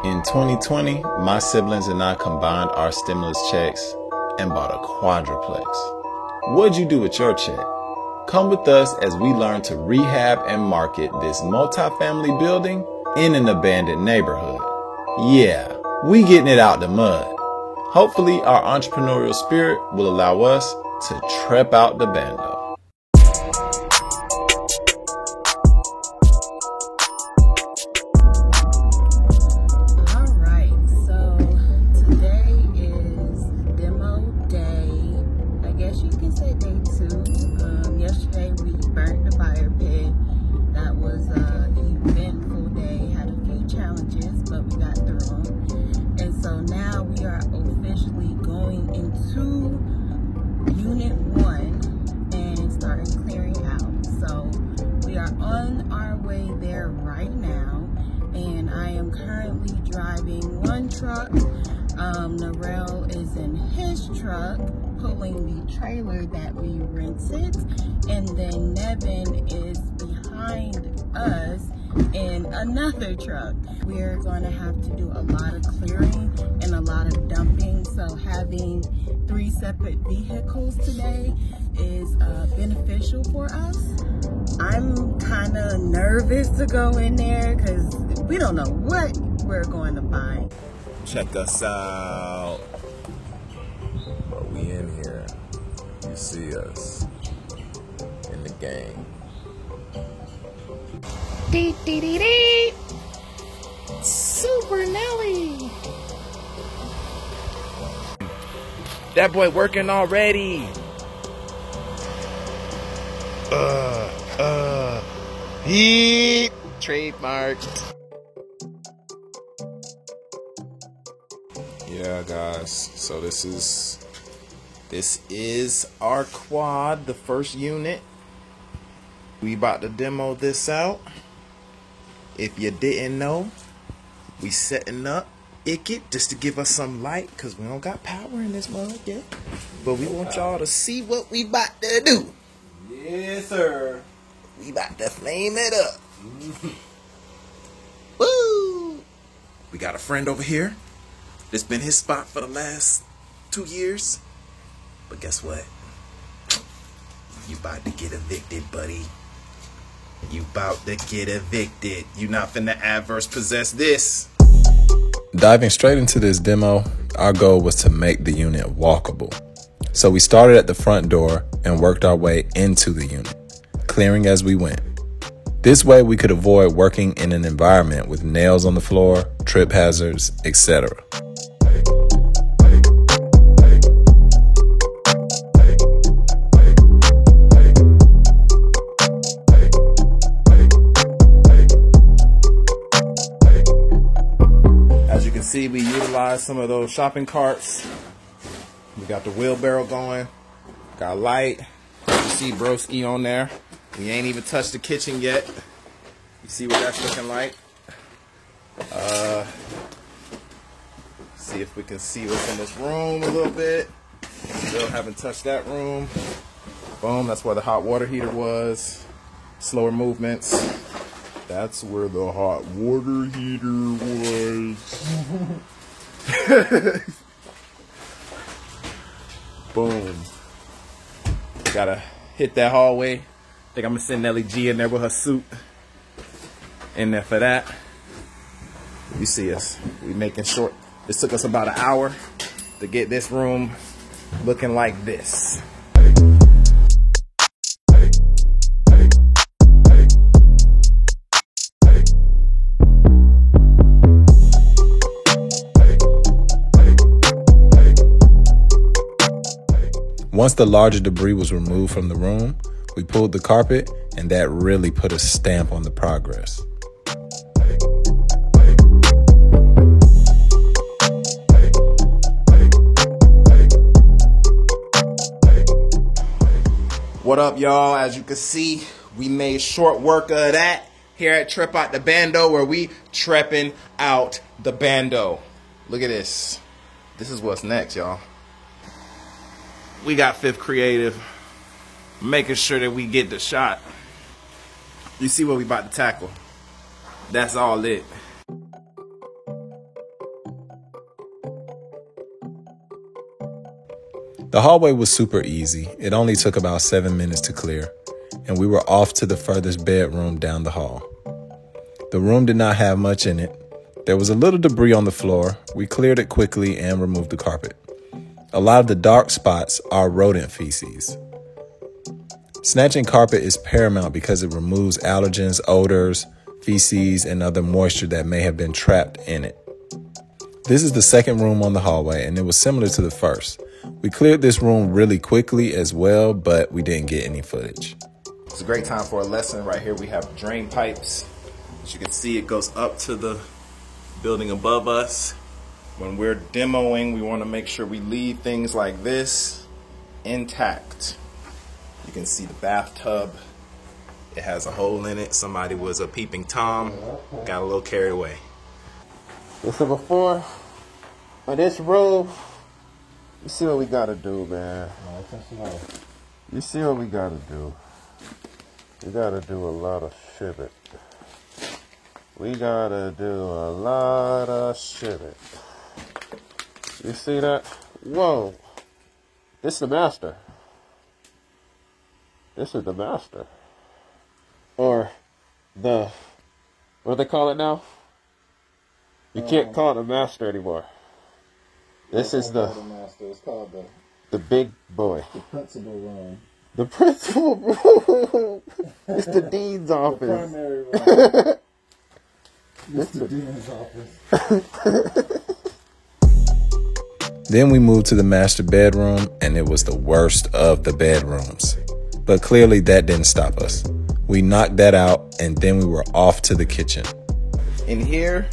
In 2020, my siblings and I combined our stimulus checks and bought a quadruplex. What'd you do with your check? Come with us as we learn to rehab and market this multifamily building in an abandoned neighborhood. Yeah, we getting it out the mud. Hopefully our entrepreneurial spirit will allow us to trep out the bando. Unit 1 and started clearing out. So we are on our way there right now, and I am currently driving one truck. Narelle is in his truck pulling the trailer that we rented, and then Nevin is behind us in another truck. We're going to have to do a lot of clearing and a lot of dumping, so having 3 separate vehicles today is beneficial for us. I'm kind of nervous to go in there because we don't know what we're going to find. Check us out. But we in here. You see us in the game. Dee dee dee dee! Super Nelly! That boy working already. He trademarked. Yeah, guys. So this is our quad, the first unit. We about to demo this out. If you didn't know, we setting up it just to give us some light, because we don't got power in this mug yet. But we want y'all to see what we about to do. Yes, sir. We about to flame it up. Woo! We got a friend over here. This been his spot for the last 2 years. But guess what? You about to get evicted, buddy. You about to get evicted. You not finna adverse possess this. Diving straight into this demo, our goal was to make the unit walkable. So we started at the front door and worked our way into the unit, clearing as we went. This way we could avoid working in an environment with nails on the floor, trip hazards, etc. See, we utilized some of those shopping carts. We got the wheelbarrow going, got light. You see broski on there. We ain't even touched the kitchen yet. You see what that's looking like. See if we can see what's in this room a little bit. Still haven't touched that room. Boom, that's where the hot water heater was. Slower movements. That's where the hot water heater was. Boom. Gotta hit that hallway. I think I'm gonna send Nelly G in there with her suit. In there for that. You see us. We making short. This took us about an hour to get this room looking like this. Once the larger debris was removed from the room, we pulled the carpet, and that really put a stamp on the progress. What up, y'all? As you can see, we made short work of that here at Trep Out the Bando, where we trepping out the bando. Look at this. This is what's next, y'all. We got Fifth Creative making sure that we get the shot. You see what we about to tackle. That's all it. The hallway was super easy. It only took about 7 minutes to clear, and we were off to the furthest bedroom down the hall. The room did not have much in it. There was a little debris on the floor. We cleared it quickly and removed the carpet. A lot of the dark spots are rodent feces. Snatching carpet is paramount because it removes allergens, odors, feces, and other moisture that may have been trapped in it. This is the second room on the hallway, and it was similar to the first. We cleared this room really quickly as well, but we didn't get any footage. It's a great time for a lesson. Right here we have drain pipes. As you can see, it goes up to the building above us. When we're demoing, we want to make sure we leave things like this intact. You can see the bathtub. It has a hole in it. Somebody was a peeping Tom. Got a little carried away. This is before on this room. You see what we gotta do, man. You see what we gotta do. We gotta do a lot of shivving. We gotta do a lot of shivving. You see that? Whoa. This is the master. This is the master. Or the, what do they call it now? You can't call it a master anymore. This is the master. It's called the big boy. the principal room. The principal room. It's the dean's office. Primary room. It's the dean's office. Then we moved to the master bedroom, and it was the worst of the bedrooms. But clearly that didn't stop us. We knocked that out, and then we were off to the kitchen. In here,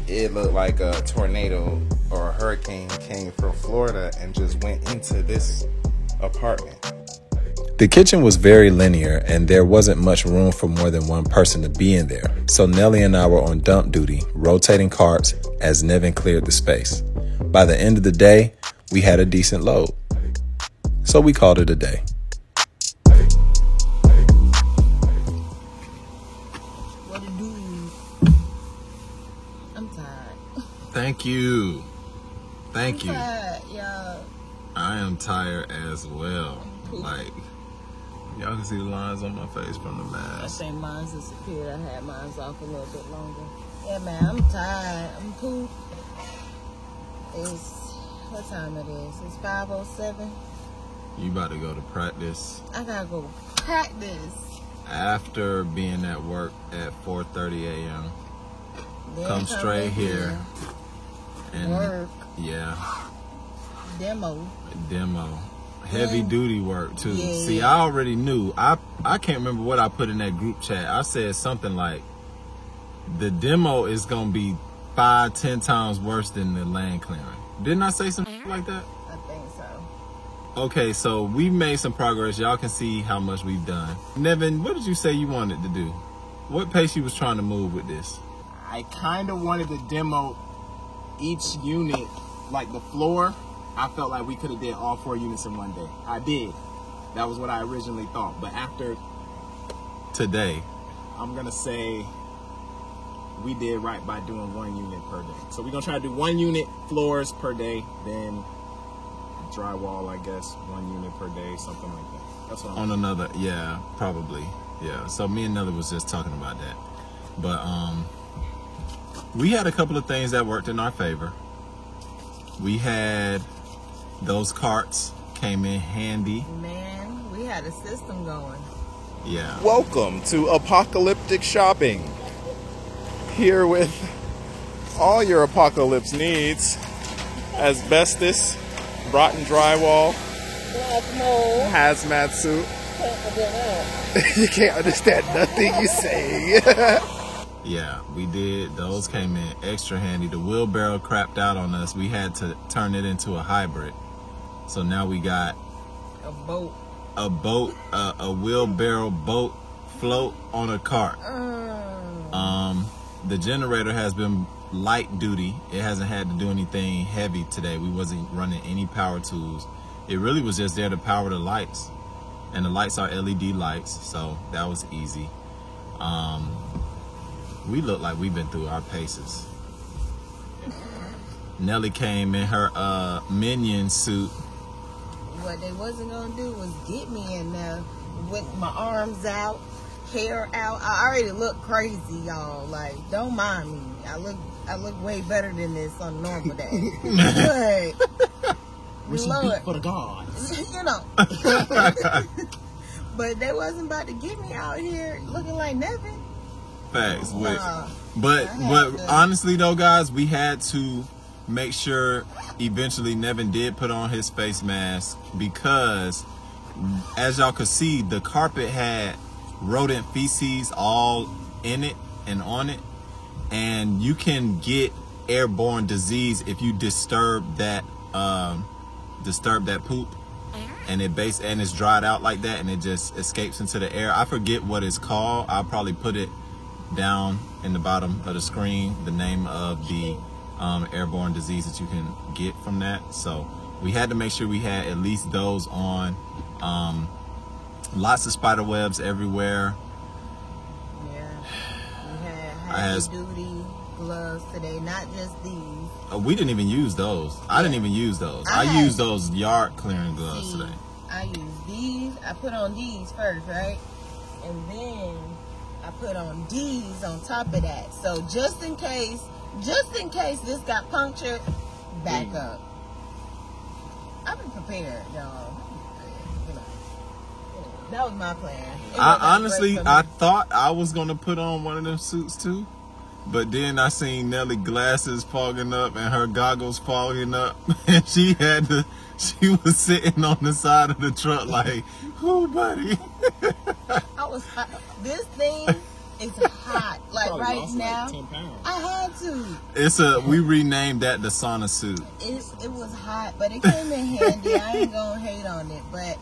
it looked like a tornado or a hurricane came from Florida and just went into this apartment. The kitchen was very linear, and there wasn't much room for more than one person to be in there. So Nelly and I were on dump duty, rotating carts as Nevin cleared the space. By the end of the day, we had a decent load. So we called it a day. What to do? I'm tired. Thank you. Thank you. Tired, y'all. I am tired as well. Like, y'all can see the lines on my face from the I mask. think mine's disappeared. I had mine's off a little bit longer. Yeah, man, I'm tired. I'm pooped. It's, what time it is? It's 5:07. You about to go to practice I gotta go practice. after being at work at 4:30 a.m. Then Come straight in here. And Work. yeah, Demo. demo. Heavy duty work too. Yeah, See, yeah. I already knew. I can't remember what I put in that group chat. I said something like, the demo is gonna be 5-10 times worse than the land clearing. Didn't I say something like that? I think so. Okay, so we made some progress. Y'all can see how much we've done. Nevin, what did you say you wanted to do? What pace you was trying to move with this? I kind of wanted to demo each unit, like the floor. I felt like we could have did all 4 units in one day. I did. That was what I originally thought. But after Today. I'm gonna say we did right by doing 1 unit per day. So we're gonna try to do 1 unit floors per day, then drywall, I guess, 1 unit per day, something like that. That's what I'm On another, yeah, probably. Yeah. So me and Nelly was just talking about that. But we had a couple of things that worked in our favor. We had those carts came in handy. Man, we had a system going. Yeah. Welcome to Apocalyptic Shopping. Here with all your apocalypse needs. Asbestos, rotten drywall, hazmat suit. You can't understand nothing you say. Yeah, we did. Those came in extra handy. The wheelbarrow crapped out on us. We had to turn it into a hybrid. So now we got A boat. a wheelbarrow boat float on a cart. The generator has been light duty. It hasn't had to do anything heavy today. We wasn't running any power tools. It really was just there to power the lights. And the lights are LED lights, so that was easy. We look like we've been through our paces. Nelly came in her minion suit. What they wasn't gonna do was get me in there with my arms out, hair out. I already look crazy, y'all. Like, don't mind me. I look way better than this on a normal day. But We should Lord, beat for the gods. you know. But they wasn't about to get me out here looking like Nevin. Facts. Nah. But I had to. honestly though, guys, we had to make sure eventually Nevin did put on his face mask, because as y'all could see, the carpet had rodent feces all in it and on it, and you can get airborne disease if you disturb that poop, and it's dried out like that, and it just escapes into the air. I forget what it's called. I'll probably put it down in the bottom of the screen, the name of the airborne disease that you can get from that. So we had to make sure we had at least those on. Lots of spider webs everywhere. Yeah. We had I had- heavy duty gloves today, not just these. We didn't even use those. I didn't even use those. I I had- used those yard clearing gloves See, today. I used these. I put on these first, right? And then I put on these on top of that. So just in case this got punctured, back up. I've been prepared, y'all. You know, that was my plan. It I worked out honestly, great for I me. thought I was gonna put on one of them suits too, but then I seen Nelly glasses fogging up and her goggles fogging up, and she was sitting on the side of the truck like, "Oh, buddy." I was hot. This thing is hot. Like Probably right lost now, like 10 pounds. I had to. We renamed that the sauna suit. It was hot, but it came in handy. I ain't gonna hate on it. But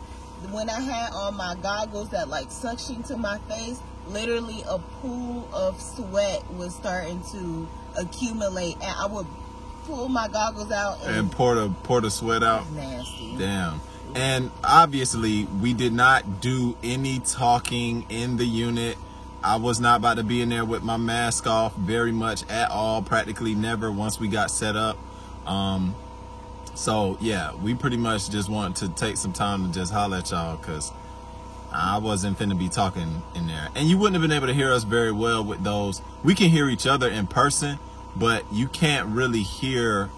when I had on my goggles that like suction to my face, literally a pool of sweat was starting to accumulate, and I would pull my goggles out And and pour the sweat out. it was nasty. Damn. And obviously, we did not do any talking in the unit. I was not about to be in there with my mask off very much at all, practically never once we got set up. So yeah, we pretty much just wanted to take some time to just holler at y'all, because I wasn't finna be talking in there. And you wouldn't have been able to hear us very well with those. We can hear each other in person, but you can't really hear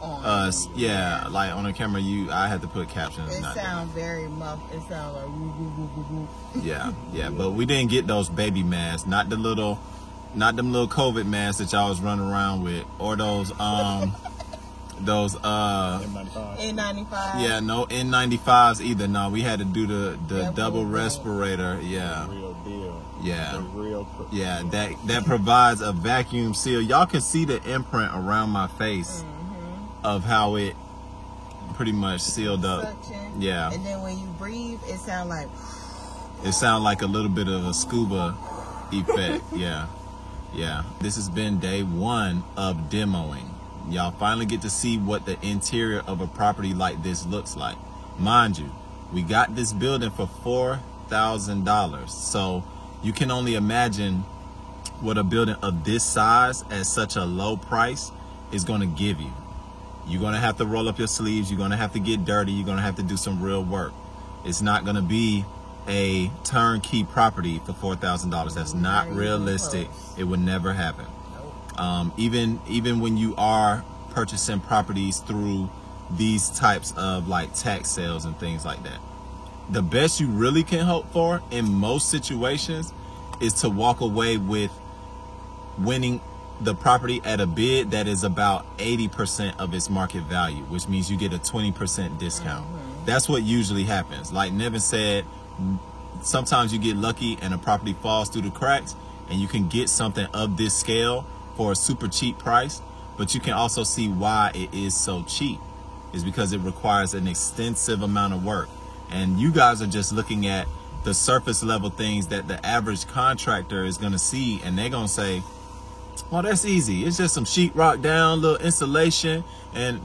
us. Yeah, like on the camera, I had to put captions. It not that. sounds very muffled. It sounds like woo, woo, woo, woo, woo. Yeah, but we didn't get those baby masks, not them little COVID masks that y'all was running around with, or those N95. yeah, no N95s either. No, we had to do the Yeah, double we- respirator. Yeah, Real deal. yeah. The real. Yeah, that provides a vacuum seal. Y'all can see the imprint around my face of how it pretty much sealed up. Suction. Yeah. And then when you breathe, it sounds like It sounds like a little bit of a scuba effect. Yeah. This has been day 1 of demoing. Y'all finally get to see what the interior of a property like this looks like. Mind you, we got this building for $4,000. So you can only imagine what a building of this size at such a low price is going to give you. You're going to have to roll up your sleeves. You're going to have to get dirty. You're going to have to do some real work. It's not going to be a turnkey property for $4,000. That's not realistic. It would never happen. Even when you are purchasing properties through these types of like tax sales and things like that, the best you really can hope for in most situations is to walk away with winning the property at a bid that is about 80% of its market value, which means you get a 20% discount. That's what usually happens. Like Nevin said, sometimes you get lucky and a property falls through the cracks, and you can get something of this scale for a super cheap price. But you can also see why it is so cheap. Is because it requires an extensive amount of work. And you guys are just looking at the surface level things that the average contractor is going to see, and they're going to say, well, that's easy. It's just some sheetrock down, little insulation,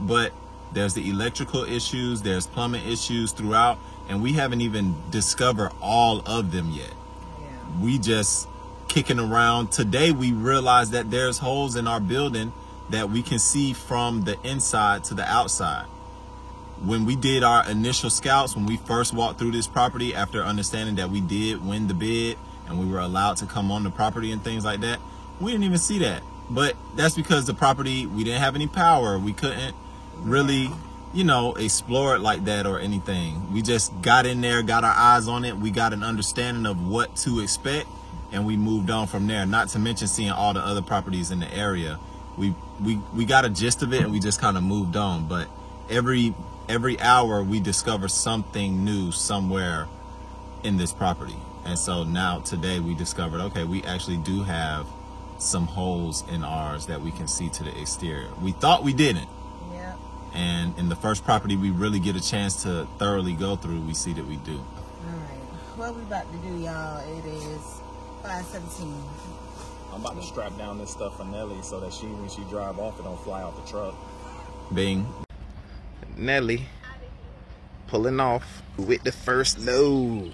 but there's the electrical issues, there's plumbing issues throughout, and we haven't even discovered all of them yet. We just kicking around. Today we realized that there's holes in our building that we can see from the inside to the outside. When we did our initial scouts, when we first walked through this property after understanding that we did win the bid and we were allowed to come on the property and things like that, we didn't even see that. But that's because the property, we didn't have any power. We couldn't really, you know, explore it like that or anything. We just got in there, got our eyes on it. We got an understanding of what to expect, and we moved on from there. Not to mention seeing all the other properties in the area. We got a gist of it and we just kind of moved on. But every hour we discover something new somewhere in this property. And so now today we discovered, okay, we actually do have some holes in ours that we can see to the exterior. We thought we didn't. Yep. And in the first property we really get a chance to thoroughly go through, we see that we do. All right. What we about to do, y'all, it is 5:17. I'm about to strap down this stuff for Nelly so that when she drive off, it don't fly off the truck. Bing. Nelly pulling off with the first load.